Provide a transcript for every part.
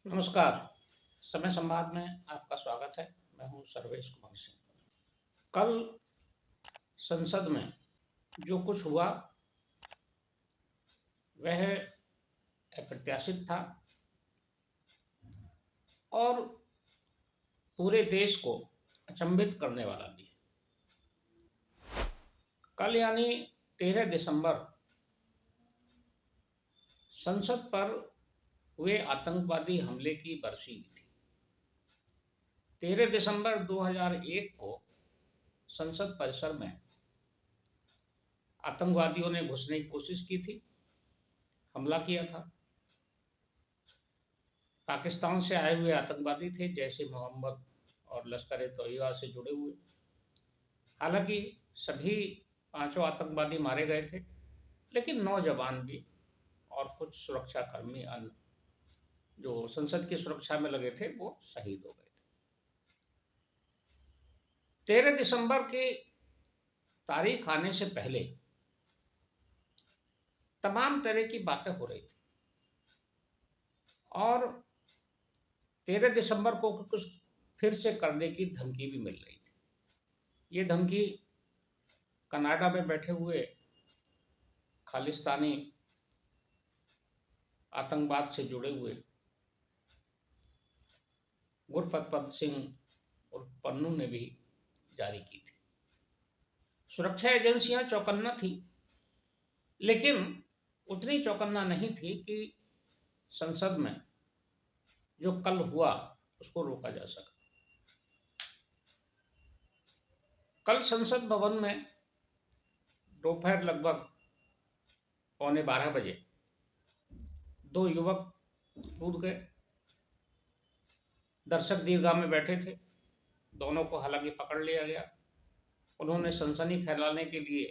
नमस्कार। समय संवाद में आपका स्वागत है। मैं हूं सर्वेश कुमार सिंह। कल संसद में जो कुछ हुआ वह अप्रत्याशित था और पूरे देश को अचंभित करने वाला भी। कल यानी 13 दिसंबर संसद पर हुए आतंकवादी हमले की बरसी थी। 13 दिसंबर 2001 को संसद परिसर में आतंकवादियों ने घुसने की कोशिश की थी, हमला किया था। पाकिस्तान से आए हुए आतंकवादी थे, जैश ए मोहम्मद और लश्कर ए तोयबा से जुड़े हुए। हालांकि सभी पांचों आतंकवादी मारे गए थे, लेकिन 9 जवान भी और कुछ सुरक्षाकर्मी अन्य जो संसद की सुरक्षा में लगे थे वो शहीद हो गए थे। 13 दिसंबर की तारीख आने से पहले तमाम तरह की बातें हो रही थी और 13 दिसंबर को कुछ फिर से करने की धमकी भी मिल रही थी। ये धमकी कनाडा में बैठे हुए खालिस्तानी आतंकवाद से जुड़े हुए गुरपतवंत सिंह और पन्नू ने भी जारी की थी। सुरक्षा एजेंसियां चौकन्ना थी, लेकिन उतनी चौकन्ना नहीं थी कि संसद में जो कल हुआ उसको रोका जा सका। कल संसद भवन में दोपहर लगभग 11:15 बजे 2 युवक कूद गए। दर्शक दीर्घा में बैठे थे, दोनों को हालांकि पकड़ लिया गया। उन्होंने सनसनी फैलाने के लिए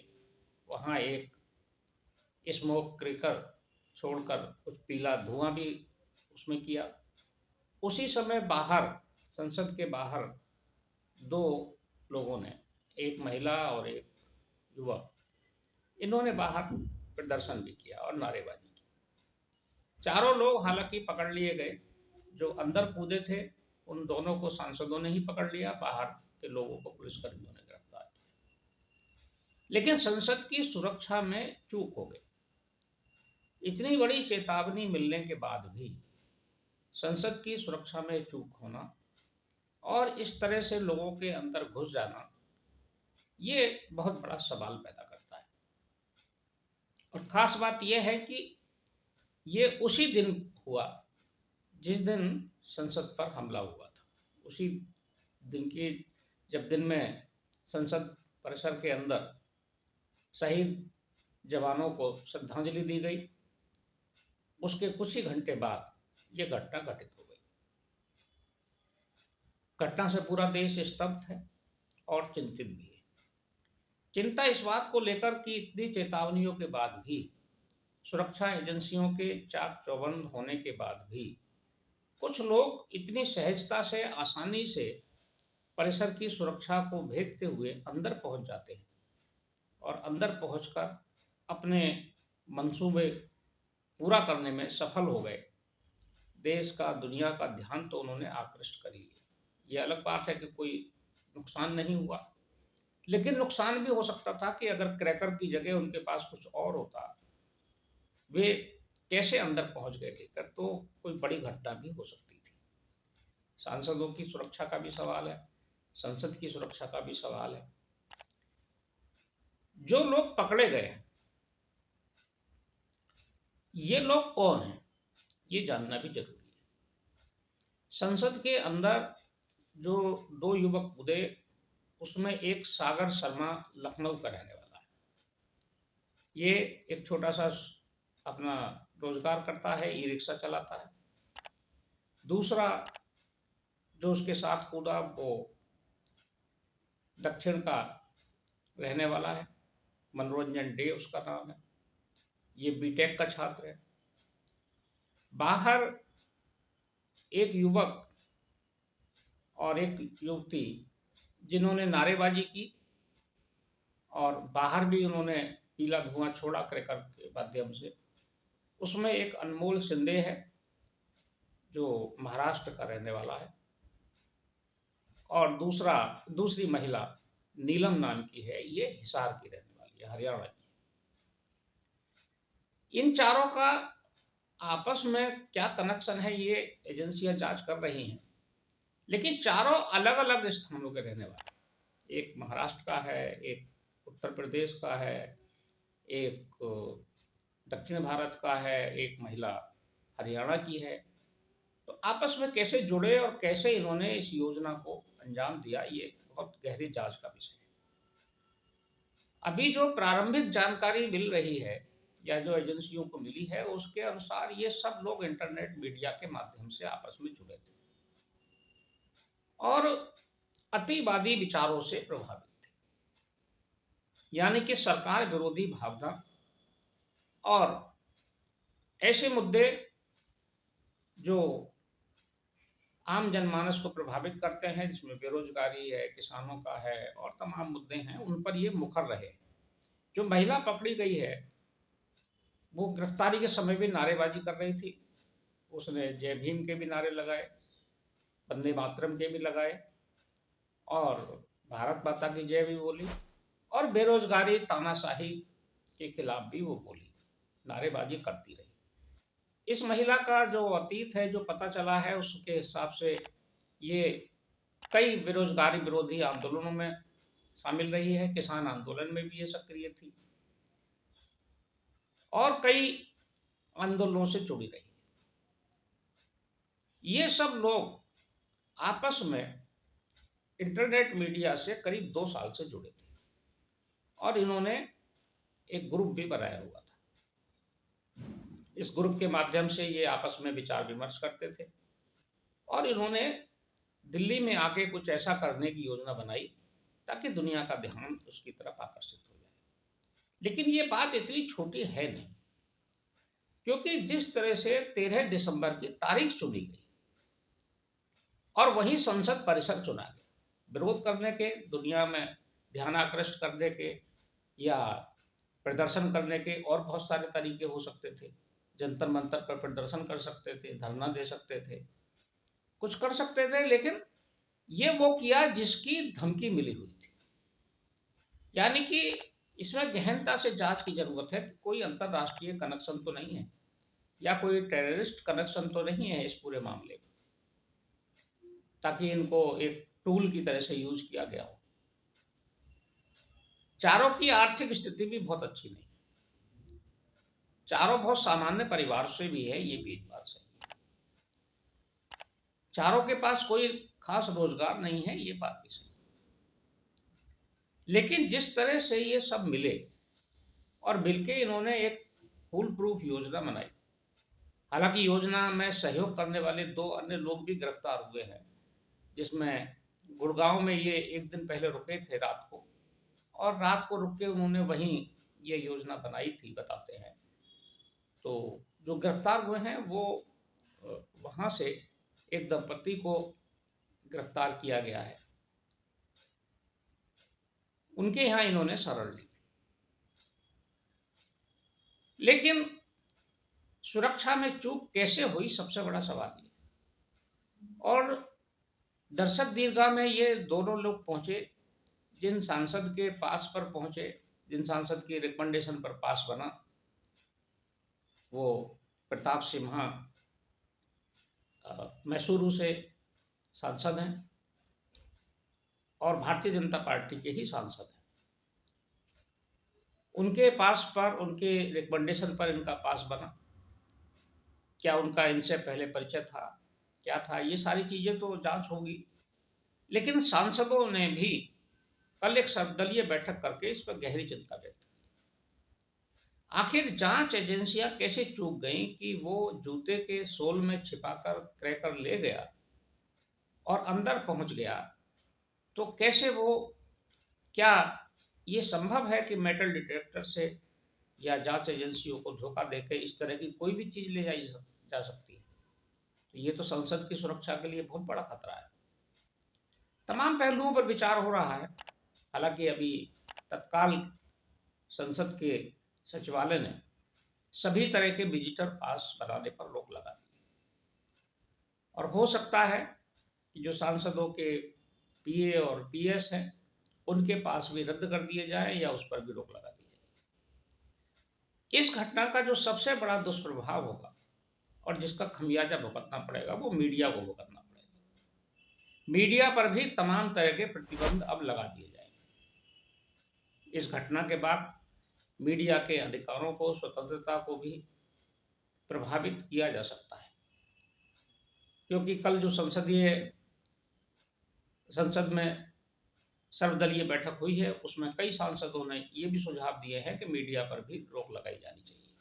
वहां एक स्मोक क्रेकर छोड़कर कुछ पीला धुआं भी उसमें किया। उसी समय बाहर, संसद के बाहर 2 लोगों ने, एक महिला और एक युवक, इन्होंने बाहर प्रदर्शन भी किया और नारेबाजी की। चारों लोग हालांकि पकड़ लिए गए। जो अंदर कूदे थे उन दोनों को सांसदों ने ही पकड़ लिया, बाहर के लोगों को पुलिसकर्मियों ने गिरफ्तार किया। लेकिन संसद की सुरक्षा में चूक हो गई। इतनी बड़ी चेतावनी मिलने के बाद भी संसद की सुरक्षा में चूक होना और इस तरह से लोगों के अंदर घुस जाना, ये बहुत बड़ा सवाल पैदा करता है। और खास बात यह है कि ये उसी दिन हुआ जिस दिन संसद पर हमला हुआ था। उसी दिन की, जब दिन में संसद परिसर के अंदर शहीद जवानों को श्रद्धांजलि दी गई, उसके कुछ ही घंटे बाद ये घटना घटित हो गई। घटना से पूरा देश स्तब्ध है और चिंतित भी है। चिंता इस बात को लेकर कि इतनी चेतावनियों के बाद भी, सुरक्षा एजेंसियों के चाक चौबंद होने के बाद भी कुछ लोग इतनी सहजता से, आसानी से परिसर की सुरक्षा को भेदते हुए अंदर पहुंच जाते हैं और अंदर पहुंचकर अपने मंसूबे पूरा करने में सफल हो गए। देश का, दुनिया का ध्यान तो उन्होंने आकृष्ट कर ही लिया। ये अलग बात है कि कोई नुकसान नहीं हुआ, लेकिन नुकसान भी हो सकता था कि अगर क्रैकर की जगह उनके पास कुछ और होता, वे कैसे अंदर पहुंच गए लेकर, तो कोई बड़ी घटना भी हो सकती थी। सांसदों की सुरक्षा का भी सवाल है, संसद की सुरक्षा का भी सवाल है। जो लोग पकड़े गए हैं, ये लोग कौन हैं, ये जानना भी जरूरी है। संसद के अंदर जो 2 युवक कूदे, उसमें एक सागर शर्मा लखनऊ का रहने वाला है। ये एक छोटा सा अपना रोजगार करता है, ई रिक्शा चलाता है। दूसरा जो उसके साथ कूदा वो दक्षिण का रहने वाला है, मनोरंजन डे उसका नाम है। ये बीटेक का छात्र है। बाहर एक युवक और एक युवती जिन्होंने नारेबाजी की और बाहर भी उन्होंने पीला धुआं छोड़ा क्रैकर के माध्यम से, उसमें एक अनमोल सिंधे है जो महाराष्ट्र का रहने वाला है, और दूसरी महिला नीलम नाम की है, ये हिसार की रहने वाली है, हरियाणा की। इन चारों का आपस में क्या कनेक्शन है, ये एजेंसियां जांच कर रही हैं, लेकिन चारों अलग अलग स्थानों के रहने वाले। एक महाराष्ट्र का है, एक उत्तर प्रदेश का है, एक दक्षिण भारत का है, एक महिला हरियाणा की है। तो आपस में कैसे जुड़े और कैसे इन्होंने इस योजना को अंजाम दिया, ये बहुत गहरी जांच का विषय है। अभी जो प्रारंभिक जानकारी मिल रही है या जो एजेंसियों को मिली है, उसके अनुसार ये सब लोग इंटरनेट मीडिया के माध्यम से आपस में जुड़े थे और अतिवादी विचारों से प्रभावित थे, यानी कि सरकार विरोधी भावना और ऐसे मुद्दे जो आम जनमानस को प्रभावित करते हैं, जिसमें बेरोजगारी है, किसानों का है और तमाम मुद्दे हैं, उन पर ये मुखर रहे। जो महिला पकड़ी गई है, वो गिरफ्तारी के समय भी नारेबाजी कर रही थी। उसने जय भीम के भी नारे लगाए, वंदे मातरम के भी लगाए और भारत माता की जय भी बोली और बेरोजगारी तानाशाही के खिलाफ भी वो बोली, नारेबाजी करती रही। इस महिला का जो अतीत है, जो पता चला है, उसके हिसाब से ये कई बेरोजगारी विरोधी आंदोलनों में शामिल रही है, किसान आंदोलन में भी ये सक्रिय थी और कई आंदोलनों से जुड़ी रही। ये सब लोग आपस में इंटरनेट मीडिया से करीब 2 साल से जुड़े थे और इन्होंने एक ग्रुप भी बनाया हुआ था। इस ग्रुप के माध्यम से ये आपस में विचार विमर्श करते थे और इन्होंने दिल्ली में आके कुछ ऐसा करने की योजना बनाई ताकि दुनिया का ध्यान उसकी तरफ आकर्षित हो जाए। लेकिन ये बात इतनी छोटी है नहीं, क्योंकि जिस तरह से 13 दिसंबर की तारीख चुनी गई और वही संसद परिसर चुना गया, विरोध करने के, दुनिया में ध्यान आकृष्ट करने के या प्रदर्शन करने के और बहुत सारे तरीके हो सकते थे। जंतर मंतर पर प्रदर्शन कर सकते थे, धरना दे सकते थे, कुछ कर सकते थे, लेकिन ये वो किया जिसकी धमकी मिली हुई थी। यानी कि इसमें गहनता से जांच की जरूरत है कि कोई अंतरराष्ट्रीय कनेक्शन तो नहीं है या कोई टेररिस्ट कनेक्शन तो नहीं है इस पूरे मामले में, ताकि इनको एक टूल की तरह से यूज किया गया हो। चारों की आर्थिक स्थिति भी बहुत अच्छी नहीं, चारों बहुत सामान्य परिवार से भी है, ये भी एक बात सही है। चारों के पास कोई खास रोजगार नहीं है, ये बात भी सही। लेकिन जिस तरह से ये सब मिले और मिलके इन्होंने एक फुल प्रूफ योजना बनाई। हालांकि योजना में सहयोग करने वाले 2 अन्य लोग भी गिरफ्तार हुए हैं, जिसमें गुड़गांव में ये एक दिन पहले रुके थे रात को, और रात को रुक के उन्होंने वहीं ये योजना बनाई थी, बताते हैं। तो जो गिरफ्तार हुए हैं वो वहाँ से एक दंपति को गिरफ्तार किया गया है, उनके यहाँ इन्होंने शरण ली। लेकिन सुरक्षा में चूक कैसे हुई, सबसे बड़ा सवाल ये। और दर्शक दीर्घा में ये दोनों लोग पहुंचे, जिन सांसद के पास पर पहुंचे, जिन सांसद की रिकमेंडेशन पर पास बना, वो प्रताप सिम्हा मैसूरू से सांसद हैं और भारतीय जनता पार्टी के ही सांसद हैं। उनके पास पर, उनके रिकमेंडेशन पर इनका पास बना। क्या उनका इनसे पहले परिचय था, क्या था, ये सारी चीजें तो जांच होगी। लेकिन सांसदों ने भी कल एक सर्वदलीय बैठक करके इस पर गहरी चिंता व्यक्त की। आखिर जांच एजेंसियां कैसे चूक गई कि वो जूते के सोल में छिपाकर क्रैकर ले गया और अंदर पहुंच गया, तो कैसे वो, क्या ये संभव है कि मेटल डिटेक्टर से या जांच एजेंसियों को धोखा देकर इस तरह की कोई भी चीज ले जाई जा सकती है? तो ये तो संसद की सुरक्षा के लिए बहुत बड़ा खतरा है। तमाम पहलुओं पर विचार हो रहा है। हालांकि अभी तत्काल संसद के सचिवालय ने सभी तरह के विजिटर पास बनाने पर रोक लगा दी। और हो सकता है कि जो सांसदों के पीए और पीएस हैं, उनके पास भी रद्द कर दिए जाएँ या उस पर भी रोक लगा दी जाए। इस घटना का जो सबसे बड़ा दुष्प्रभाव होगा और जिसका खमियाजा भुगतना पड़ेगा, वो मीडिया को भुगतना पड़ेगा। मीडिया पर भी तमाम तरह के प्रतिबंध अब लगा दिए जाएंगे। इस घटना के बाद मीडिया के अधिकारों को, स्वतंत्रता को भी प्रभावित किया जा सकता है, क्योंकि कल जो संसद में सर्वदलीय बैठक हुई है, उसमें कई सांसदों ने ये भी सुझाव दिए हैं कि मीडिया पर भी रोक लगाई जानी चाहिए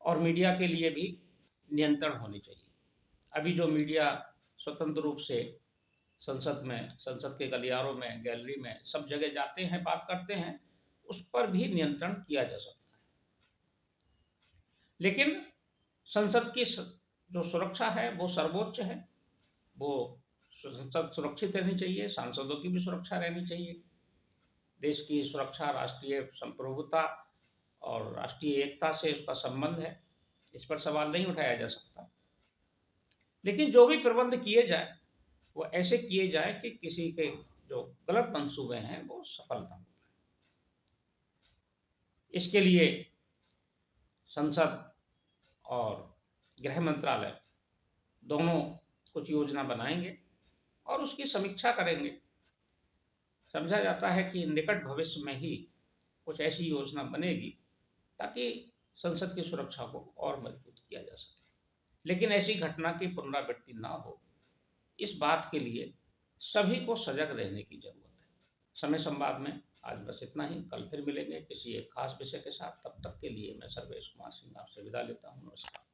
और मीडिया के लिए भी नियंत्रण होने चाहिए। अभी जो मीडिया स्वतंत्र रूप से संसद के गलियारों में, गैलरी में, सब जगह जाते हैं, बात करते हैं, उस पर भी नियंत्रण किया जा सकता है। लेकिन संसद की जो सुरक्षा है वो सर्वोच्च है। वो संसद सुरक्षित रहनी चाहिए, सांसदों की भी सुरक्षा रहनी चाहिए। देश की सुरक्षा, राष्ट्रीय संप्रभुता और राष्ट्रीय एकता से उसका संबंध है, इस पर सवाल नहीं उठाया जा सकता। लेकिन जो भी प्रबंध किए जाए वो ऐसे किए जाए कि किसी के जो गलत मंसूबे हैं वो सफल ना हो। इसके लिए संसद और गृह मंत्रालय दोनों कुछ योजना बनाएंगे और उसकी समीक्षा करेंगे। समझा जाता है कि निकट भविष्य में ही कुछ ऐसी योजना बनेगी ताकि संसद की सुरक्षा को और मजबूत किया जा सके। लेकिन ऐसी घटना की पुनरावृत्ति ना हो, इस बात के लिए सभी को सजग रहने की जरूरत है। समय संवाद में आज बस इतना ही। कल फिर मिलेंगे किसी एक खास विषय के साथ। तब तक के लिए मैं सर्वेश कुमार सिंह आपसे विदा लेता हूँ। नमस्कार।